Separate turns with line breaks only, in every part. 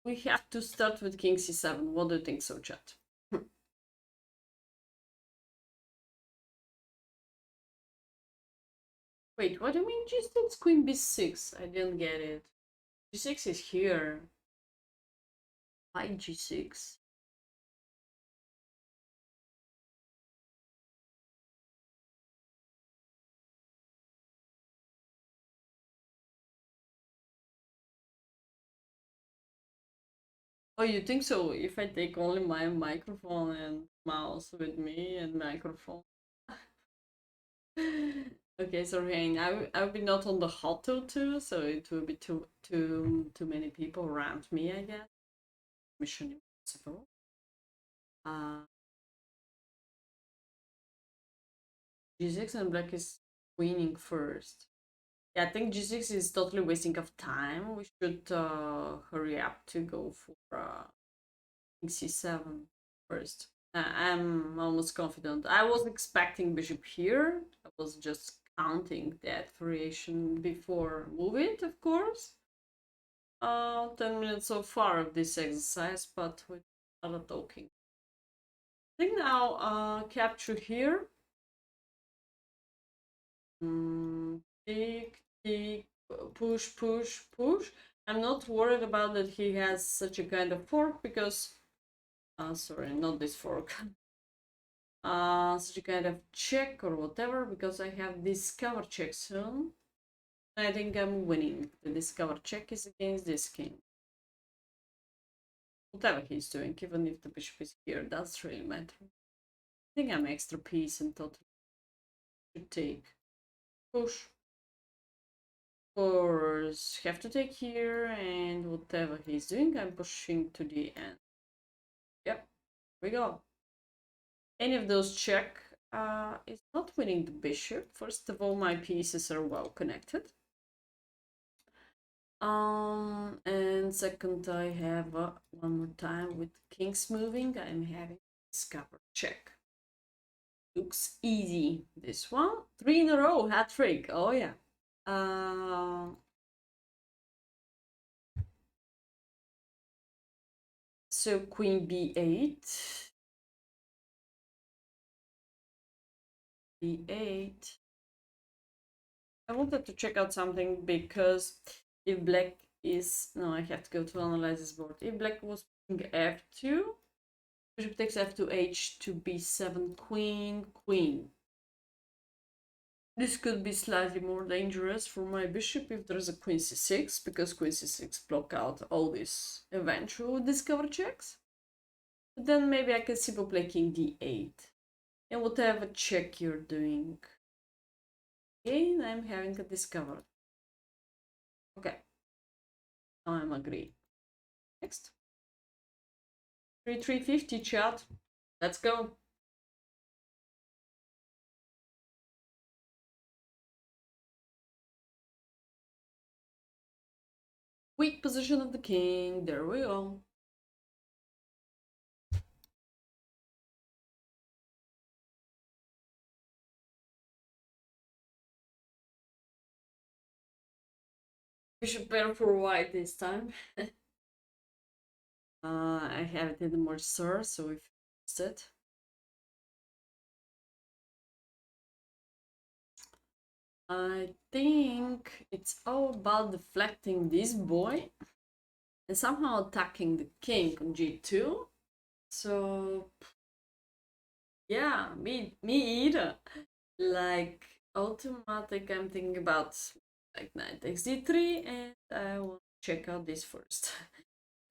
we have to start with king c7. What do you think so, chat? Wait, what do you mean g6, queen b6? I didn't get it. g6 is here. Why g6? Oh, you think so? If I take only my microphone and mouse with me and microphone. Okay, so Rain, I'll be not on the hotel too, so it will be too many people around me, I guess. Mission Impossible. G6 and black is winning first. Yeah, I think G6 is totally wasting of time. We should hurry up to go for C7 first. I'm almost confident. I was expecting bishop here. I was just counting that variation before moving, of course. 10 minutes so far of this exercise, but with a lot of talking. I think now capture here. Tick, tick, push, push, push. I'm not worried about that he has such a kind of fork because, sorry, not this fork. Such a kind of check or whatever, because I have discover check soon. I think I'm winning. The discover check is against this king. Whatever he's doing, even if the bishop is here, doesn't really matter. I think I'm extra piece and totally should take. Push. Of course, have to take here, and whatever he's doing, I'm pushing to the end. Yep, here we go. Any of those check is not winning the bishop. First of all, my pieces are well connected. And second, I have one more time with kings moving, I'm having discover check. Looks easy, this one. 3 in a row, hat trick. Oh yeah. So queen b8. b8. I wanted to check out something because if black is... No, I have to go to analyze this board. If black was playing f2, bishop takes f2, h2, b7, queen, queen. This could be slightly more dangerous for my bishop if there's a queen c6, because queen c6 block out all these eventual discover checks. But then maybe I can simply play king d8. And whatever check you're doing, again, I'm having a discover. Okay. I'm agree. Next. 350 chat. Let's go. Weak position of the king. There we go. Bishop pair for white this time. I have it in the more source, so if you missed it. I think it's all about deflecting this boy and somehow attacking the king on g2. So yeah, me either. Like automatic, I'm thinking about like knight takes d3, and I will check out this first.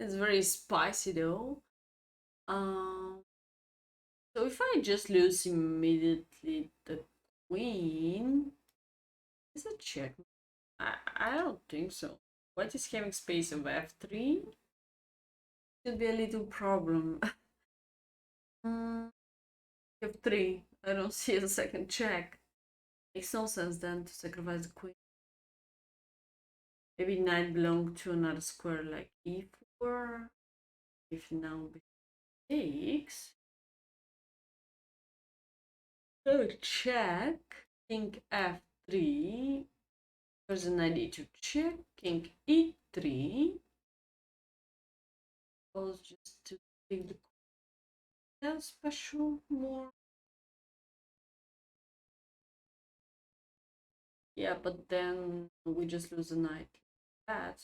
It's very spicy though. So if I just lose immediately the queen, is it check? I don't think so. White is having space of f3. Could be a little problem. f3. I don't see a second check. Makes no sense then to sacrifice the queen. Maybe knight belong to another square like e4. If now takes. So check. King f3. There's an idea to check. King e3. was just to take the special more. Yeah, but then we just lose a knight. That.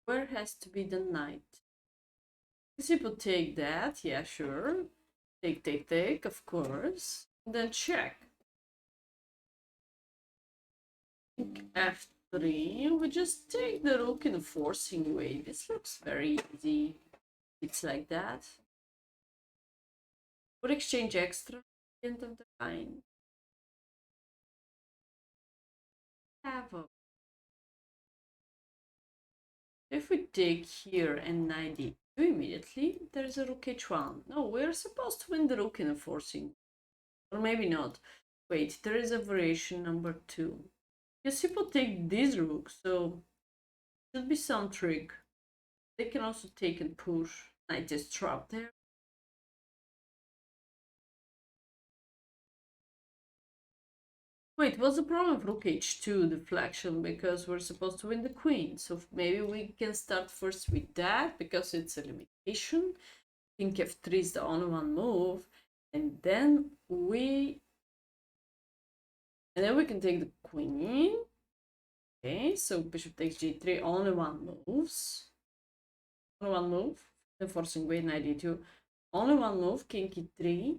Where has to be the knight? People take that, yeah, sure. Take, of course. Then check. F3. We just take the rook in a forcing way. This looks very easy. It's like that. Would exchange extra at the end of the line. Have a. If we take here and knight d2 immediately, there's a rook h1. No, we're supposed to win the rook in a forcing. Or maybe not. Wait, there is a variation number 2. Because people take this rook, so should be some trick. They can also take and push. Knight is trapped there. Wait, what's the problem of rook h2 deflection? Because we're supposed to win the queen. So maybe we can start first with that because it's a limitation. I think f3 is the only one move. And then we can take the queen. Okay, so bishop takes g3, only one moves. Only one move. Enforcing way knight d2. Only one move, king e3.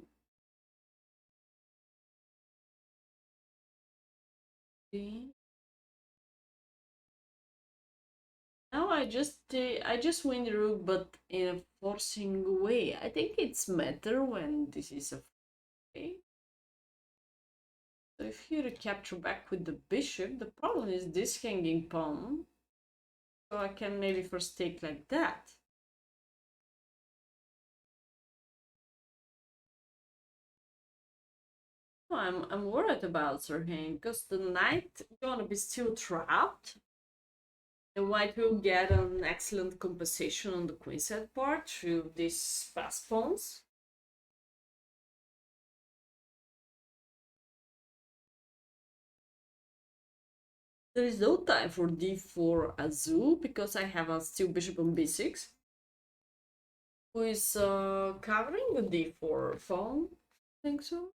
Now I just win the rook, but in a forcing way. I think it's better when this is a way. So if you recapture back with the bishop, the problem is this hanging pawn. So I can maybe first take like that. Oh, I'm worried about Serhane because the knight gonna be still trapped. The white will get an excellent compensation on the queen side part through these pass pawns. There is no time for d4 Azul because I have a still bishop on b6, who is covering the d4 pawn. I think so.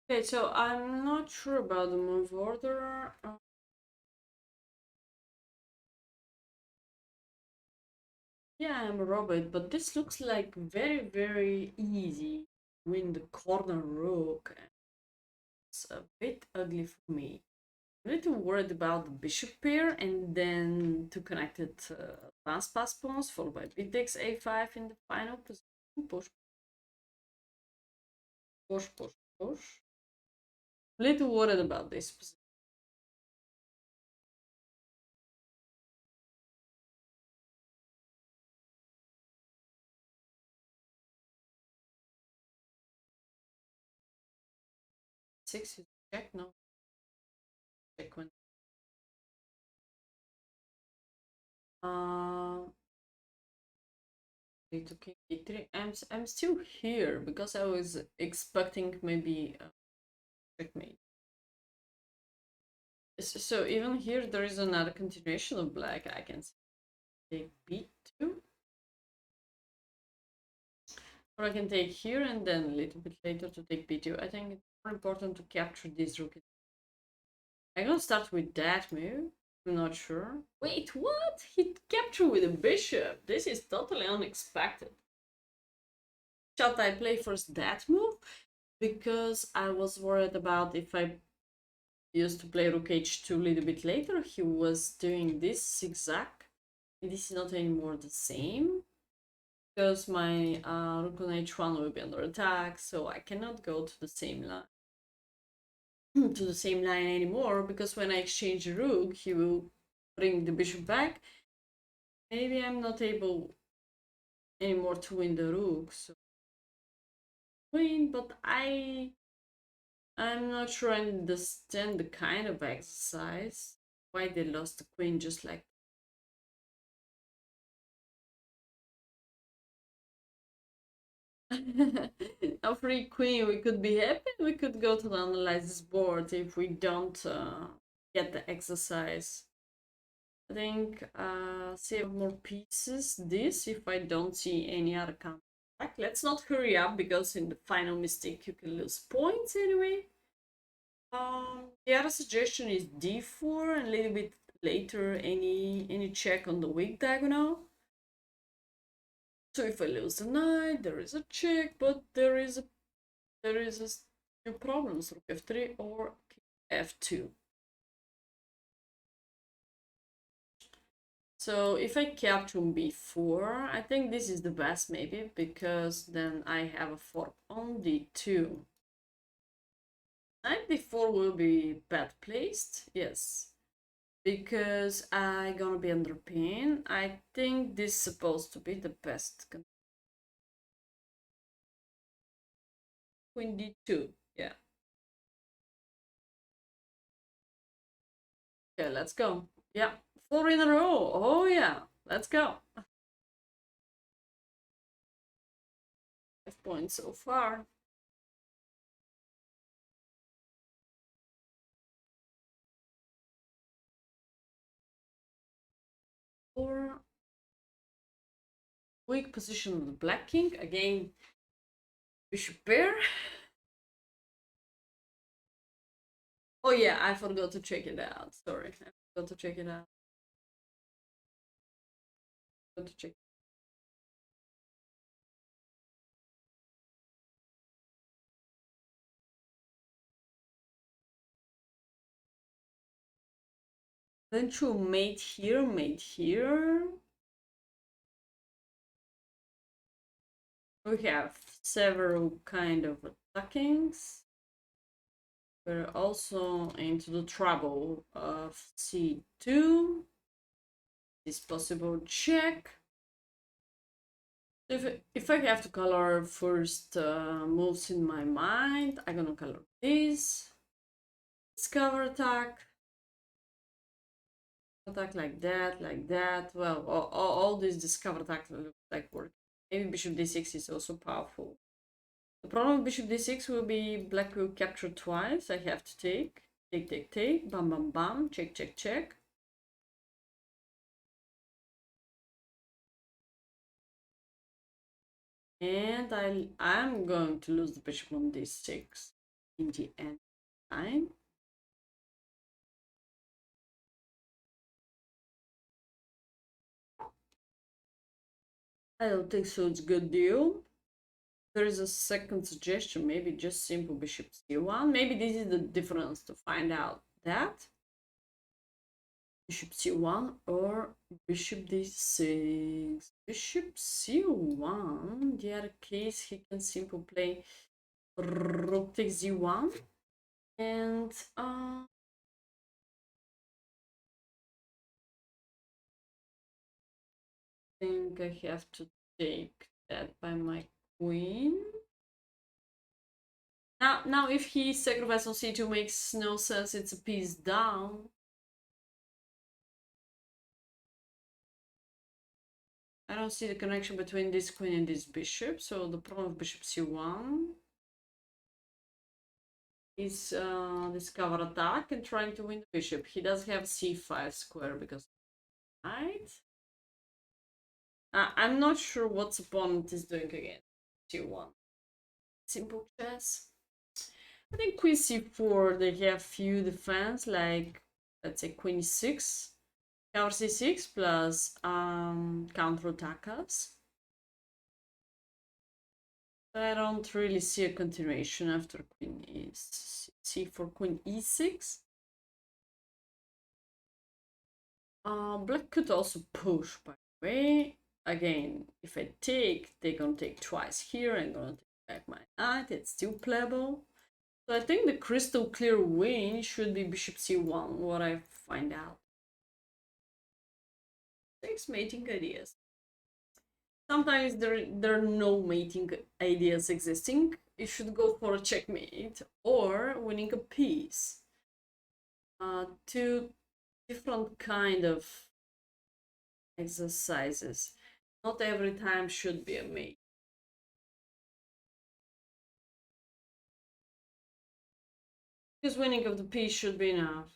Okay, so I'm not sure about the move order. Yeah, I'm a robot, but this looks like very easy. Win the corner rook. It's a bit ugly for me. I'm a little worried about the bishop pair and then two connected advanced pass pawns followed by b takes a5 in the final position. Push, push, push, push. A little worried about this position. Six is check, no. Check when. To king e3. I'm still here because I was expecting maybe a checkmate. So even here there is another continuation of black. I can take b2, or I can take here and then a little bit later to take b2. I think it's more important to capture this rook. I'm gonna start with that move. I'm not sure. Wait, what? He captured with a bishop. This is totally unexpected. Shall I play first that move? Because I was worried about if I used to play rook h2 a little bit later, he was doing this zigzag. This is not anymore the same. because my rook on h1 will be under attack, so I cannot go to the same line anymore, because when I exchange the rook, he will bring the bishop back. Maybe I'm not able anymore to win the rook, so queen, but I'm not sure I understand the kind of exercise. Why they lost the queen just like a free queen. We could be happy. We could go to analyze this board if we don't get the exercise. I think save more pieces. This if I don't see any other counter attack. Let's not hurry up, because in the final mistake you can lose points anyway. The other suggestion is d4, and a little bit later any check on the weak diagonal. So if I lose the knight, there is a check, but there is a problem. Rook f3 or f2. So if I capture on b4, I think this is the best maybe, because then I have a fork on d2. Knight d4 will be bad placed, yes, because I gonna be under pin. I think this is supposed to be the best. Queen d2, yeah. Okay, let's go. Yeah, 4 in a row. Oh yeah, let's go. 5 points so far. Or weak position of the black king again. Bishop pair. Oh yeah, I forgot to check it out. Sorry, I forgot to check it out. Forgot to check. Then to mate here, mate here. We have several kind of attackings. We're also into the trouble of c2. This possible check. If I have to color first moves in my mind, I'm gonna color this. Discover attack. Attack like that. Well, all these discover attack look like work. Maybe bishop d6 is also powerful. The problem with bishop d6 will be black will capture twice. I have to take. Take. Bam, bam, bam. Check. And I'm going to lose the bishop on d6 in the end time. I don't think so. It's a good deal. There is a second suggestion, maybe just simple bishop c1. Maybe this is the difference to find out that. Bishop c1 or bishop d6. Bishop c1. The other case, he can simply play rook takes d1. And I think I have to take that by my queen. Now if he sacrifices on c2 makes no sense, it's a piece down. I don't see the connection between this queen and this bishop, so the problem of bishop c1 is discover attack and trying to win the bishop. He does have c5 square because knight. I'm not sure what opponent is doing again. c1. Simple chess. I think queen c4, they have few defense, like let's say queen e6, cover c6 plus counter attackers. I don't really see a continuation after queen c4, queen e6. Black could also push, by the way. again, if I take, they're gonna take twice here. I'm gonna take back my knight. It's still playable. So I think the crystal clear win should be bishop c1, what I find out. 6 mating ideas. Sometimes there are no mating ideas existing. You should go for a checkmate or winning a piece. Two different kind of exercises. Not every time should be a mate. Because winning of the piece should be enough.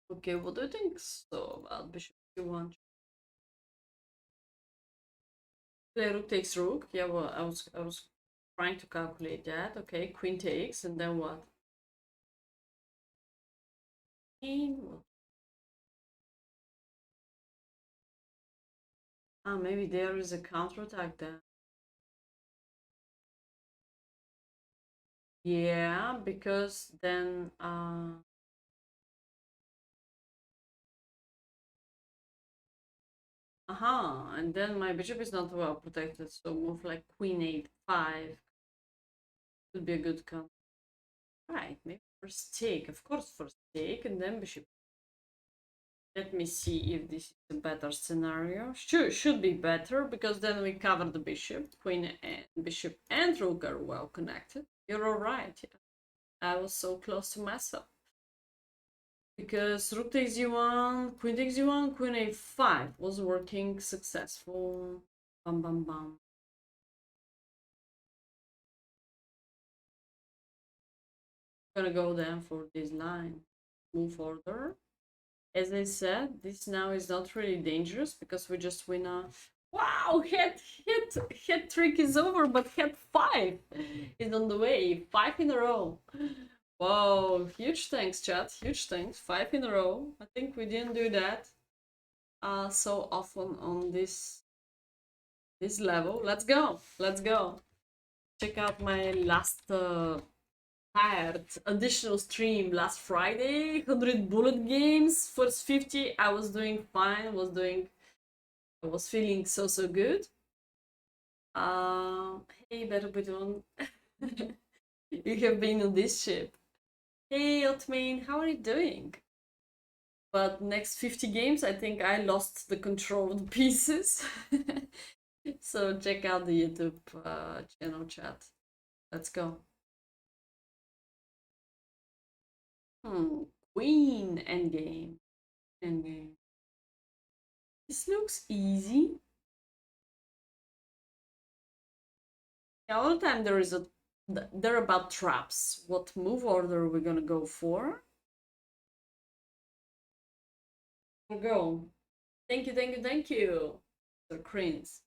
Okay, what do you think so about bishop c1? Play rook takes rook. Yeah, well, I was trying to calculate that. Okay, queen takes, and then what? Queen. Ah, maybe there is a counterattack then. Yeah, because then and then my bishop is not well protected, so move like queen a5 would be a good count. Right, maybe first take, of course, first take, and then bishop. Let me see if this is a better scenario. Sure, should be better, because then we cover the bishop, queen and bishop and rook are well connected. You're all right. Yeah. I was so close to mess up. Because rook takes e1, queen takes e1, queen a5 was working successful. Bam bam bam. Gonna go then for this line. Move order. As I said, this now is not really dangerous because we just win a. Wow, head trick is over, but head 5 is on the way. 5 in a row. Whoa, huge thanks, chat. Huge thanks. 5 in a row. I think we didn't do that so often on this level. Let's go. Let's go. Check out my last tired additional stream last Friday. 100 bullet games. First 50, I was doing fine. I was feeling so good. Hey, better put on. You have been on this ship. Hey, Otmain, how are you doing? But next 50 games, I think I lost the control of the pieces. So check out the YouTube channel, chat. Let's go. Queen endgame. Endgame. This looks easy. Yeah, all the time they're about traps. What move order we're gonna go for? Go. Thank you, thank you, thank you. Sir Crins.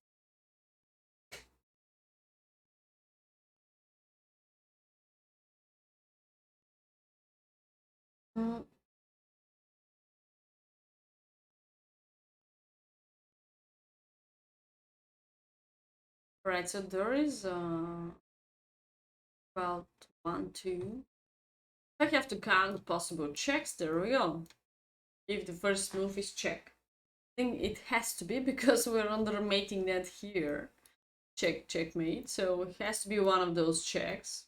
Mm. Right, so there is about 1, 2. I have to count possible checks. There we go. If the first move is check. I think it has to be because we're under a mating net here. Check, checkmate. So it has to be one of those checks.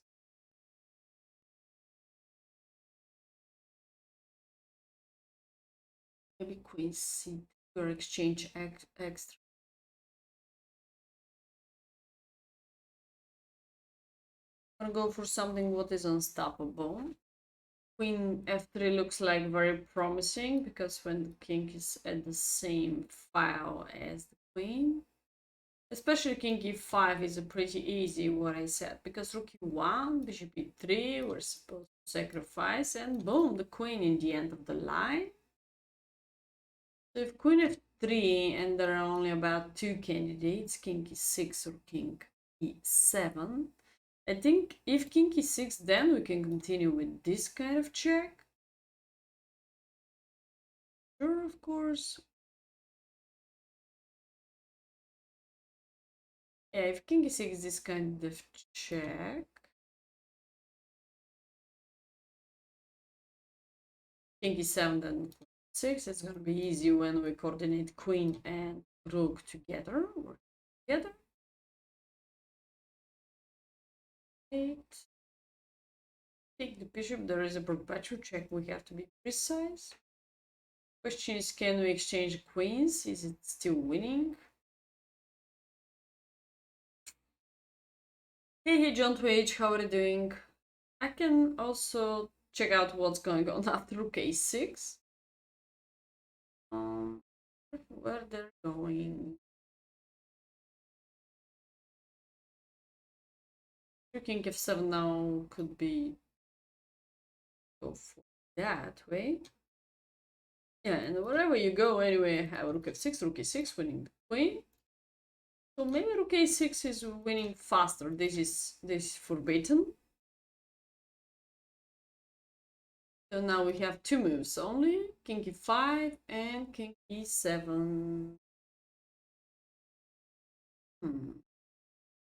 Maybe queen c or exchange extra. I'm gonna go for something what is unstoppable. Queen f3 looks like very promising because when the king is at the same file as the queen, especially king e5 is a pretty easy what I said, because rook e1, bishop e3, we're supposed to sacrifice, and boom, the queen in the end of the line. So if queen f3 and there are only about 2 candidates, king e6 or king e7, I think if king e6, then we can continue with this kind of check. Sure, of course. Yeah, if king e6 this kind of check. king e7, then queen 6. It's going to be easy when we coordinate queen and rook together. Work together. 8. Take the bishop. There is a perpetual check. We have to be precise. Question is, can we exchange queens? Is it still winning? Hey, John Twitch, how are you doing? I can also check out what's going on after rook a6. Where they're going. King f7 now could be go for that way. Yeah, and wherever you go, anyway, I have rook f6, rook a6, winning the queen. So maybe rook a6 is winning faster. This is forbidden. So now we have two moves only, king e5 and king e7.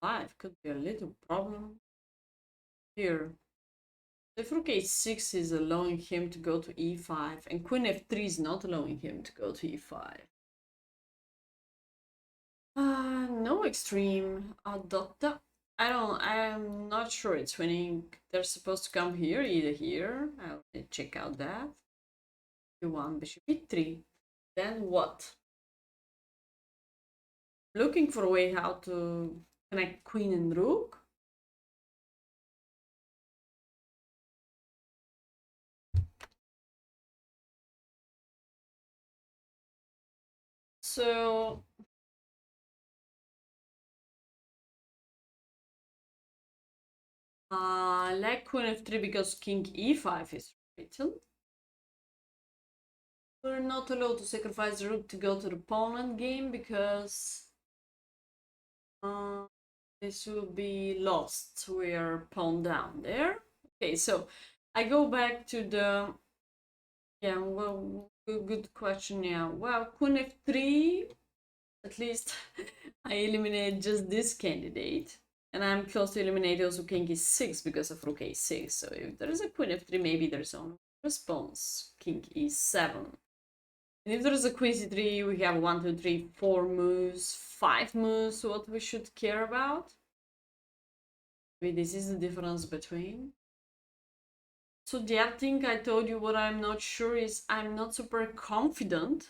5 could be a little problem here. If rook a6 is allowing him to go to e5, and queen f3 is not allowing him to go to e5. No extreme. I'm not sure it's winning. They're supposed to come here, either here. I'll check out that. e1, bishop e3. Then what? Looking for a way how to connect queen and rook. So like queen f3 because king e5 is written. We're not allowed to sacrifice the rook to go to the pawn game because this will be lost. We are pawn down there. Okay, so I go back to the well, good question. Yeah, well, queen f3. At least I eliminate just this candidate, and I'm close to eliminate also king e6 because of rook a6. So if there is a queen f3, maybe there's no response. King e7. And if there's a queen c3, we have 1, 2, 3, 4 moves, 5 moves, what we should care about. Maybe this is the difference between. So the other thing I told you, what I'm not sure is I'm not super confident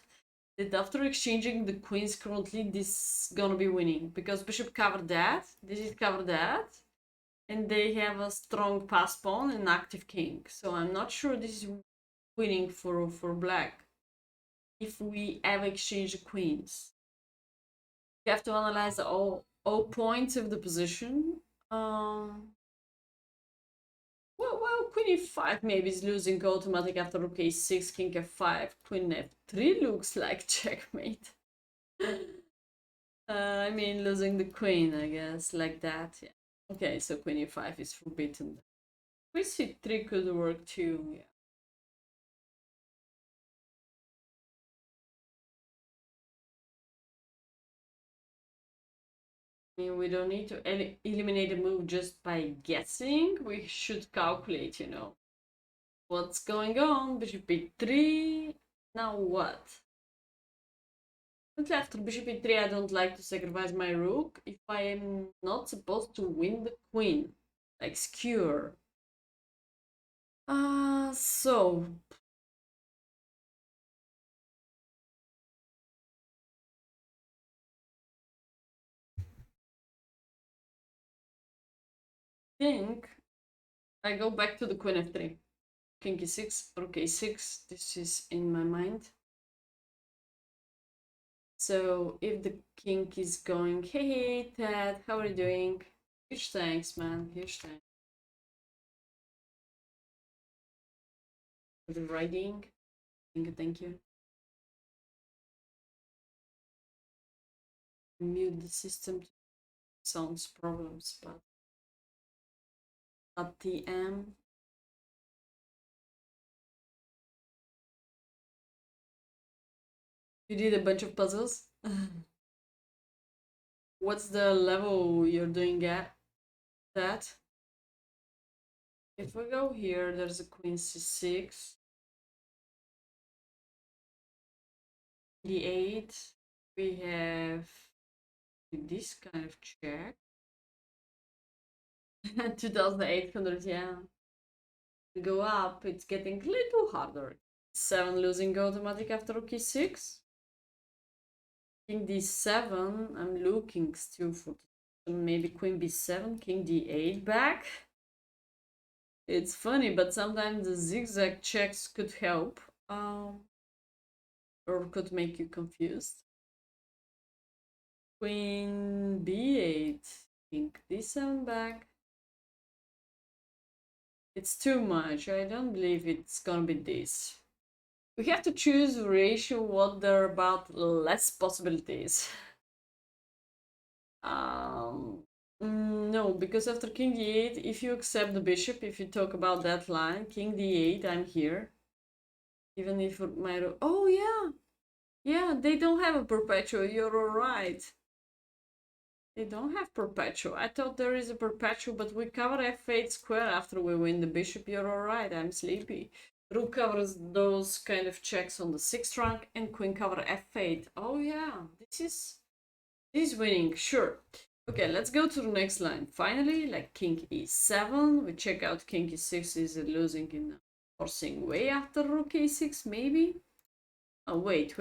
that after exchanging the queens currently, this is gonna be winning. Because bishop covered that, this is covered that, and they have a strong pass pawn and active king. So I'm not sure this is winning for black. If we ever exchange the queens, you have to analyze all points of the position. Well, queen e5 maybe is losing automatic after rook a6, king f5, queen f3 looks like checkmate. I mean, losing the queen, I guess, like that. Yeah. Okay, so queen e5 is forbidden. Queen c3 could work too. Yeah. I mean, we don't need to eliminate a move just by guessing. We should calculate, you know, what's going on. Bishop e3. Now what? After bishop e3, I don't like to sacrifice my rook if I am not supposed to win the queen, like skewer. So think I go back to the queen f3. King e6, rook a6. This is in my mind. So if the king is going, hey Ted, how are you doing? Huge thanks, man. Huge thanks for the writing. Thank you. Mute the system. Sounds problems, but at the end. You did a bunch of puzzles. What's the level you're doing at that? If we go here, there's a queen c6. d8. We have this kind of check. 2800, yeah. We go up, it's getting a little harder. 7 losing automatic after rook e6. King d7, I'm looking still for maybe queen b7, king d8 back. It's funny, but sometimes the zigzag checks could help, or could make you confused. Queen b8, king d7 back. It's too much. I don't believe it's gonna be this. We have to choose ratio what they're about, less possibilities. No, because after king d8, if you accept the bishop, if you talk about that line, king d8, I'm here. Even if my... Oh, yeah. Yeah, they don't have a perpetual. You're all right. They don't have perpetual. I thought there is a perpetual, but we cover f8 square after we win the bishop. You're all right. I'm sleepy. Rook covers those kind of checks on the 6th rank, and queen cover f8. Oh yeah, this is winning, sure. Okay, let's go to the next line. Finally, like king e7. We check out king e6 is losing in a forcing way after rook e6, maybe. Oh, wait.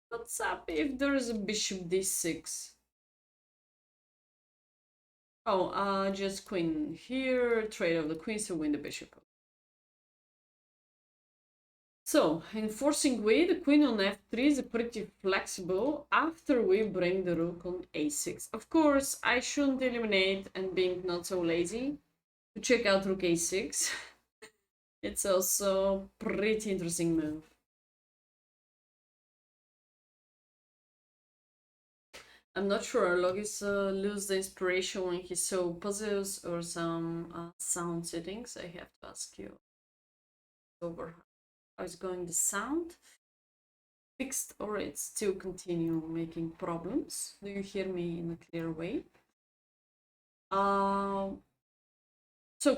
What's up if there is a bishop d6? Oh, just queen here, trade of the queens to win the bishop. So, in forcing way, the queen on f3 is pretty flexible after we bring the rook on a6. Of course, I shouldn't eliminate, and being not so lazy, to check out rook a6. It's also a pretty interesting move. I'm not sure, Logis lose the inspiration when he saw puzzles or some sound settings. I have to ask you over how is going the sound. Fixed or it still continue making problems? Do you hear me in a clear way? So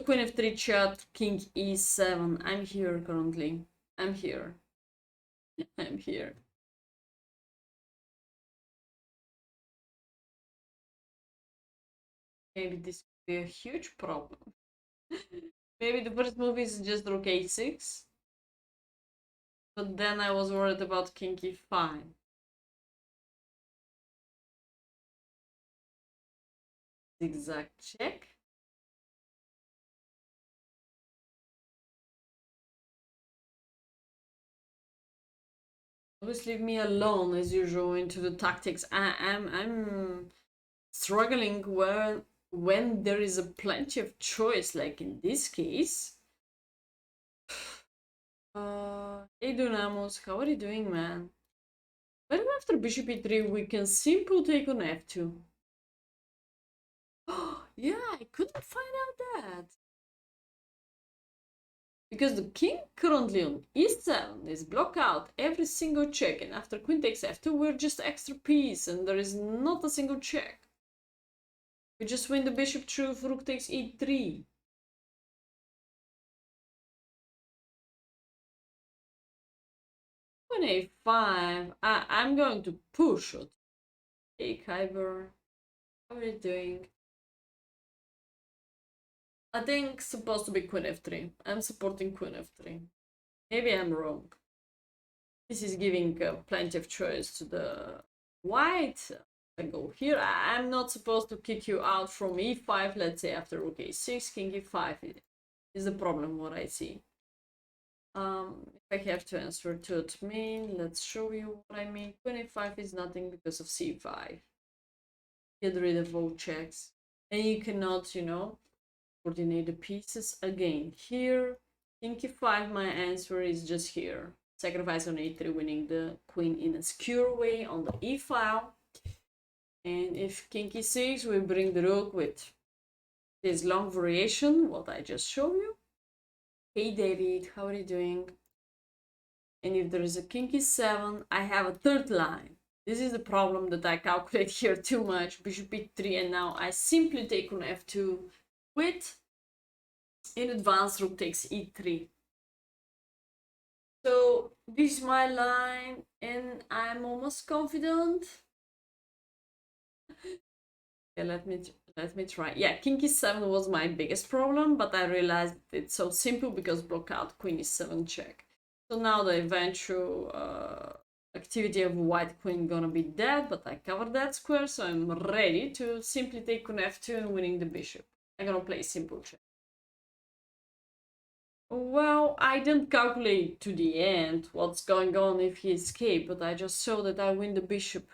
queen f3 chat, king e7. I'm here currently. I'm here. I'm here. Maybe this could be a huge problem. Maybe the first move is just rook a6. But then I was worried about king e5. Zigzag check. Always leave me alone as usual into the tactics. I'm struggling when there is a plenty of choice, like in this case. Hey Dunamos, how are you doing, man? But after bishop e3 we can simply take on f2. Oh yeah, I couldn't find out that. Because the king currently on e7 is blocked out every single check, and after queen takes f2 we're just extra piece and there is not a single check. We just win the bishop through if rook takes e3. Queen a5, I'm going to push it. Hey Kyber, how are you doing? I think supposed to be queen f3. I'm supporting queen f3. Maybe I'm wrong. This is giving plenty of choice to the white. I go here. I'm not supposed to kick you out from e5, let's say after rook a6, king e5 is the problem what I see. If I have to answer to it mean, let's show you what I mean. Queen a5 is nothing because of c5. Get rid of all checks. And you cannot, you know, coordinate the pieces again. Here, king e5, my answer is just here. Sacrifice on a3, winning the queen in a secure way on the e file. And if king e6, we bring the rook with this long variation, what I just showed you. Hey David, how are you doing? And if there is a king e7, I have a third line. This is the problem that I calculate here too much. Bishop e3, and now I simply take on f2 with, in advance, rook takes e3. So This is my line, and I'm almost confident. Okay, let me try. Yeah, king e7 was my biggest problem, but I realized it's so simple because block out queen e7 check. So now the eventual activity of white queen gonna be dead, but I covered that square, so I'm ready to simply take on f2 and winning the bishop. I'm gonna play simple check. Well, I didn't calculate to the end what's going on if he escaped, but I just saw that I win the bishop.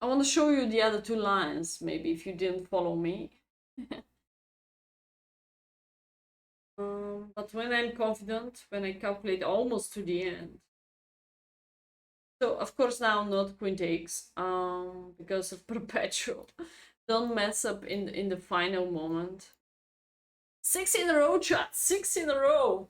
I want to show you the other two lines, maybe, if you didn't follow me. But when I'm confident, when I calculate almost to the end. So, of course, now not queen takes, because of perpetual. Don't mess up in the final moment. 6 in a row, chat! 6 in a row!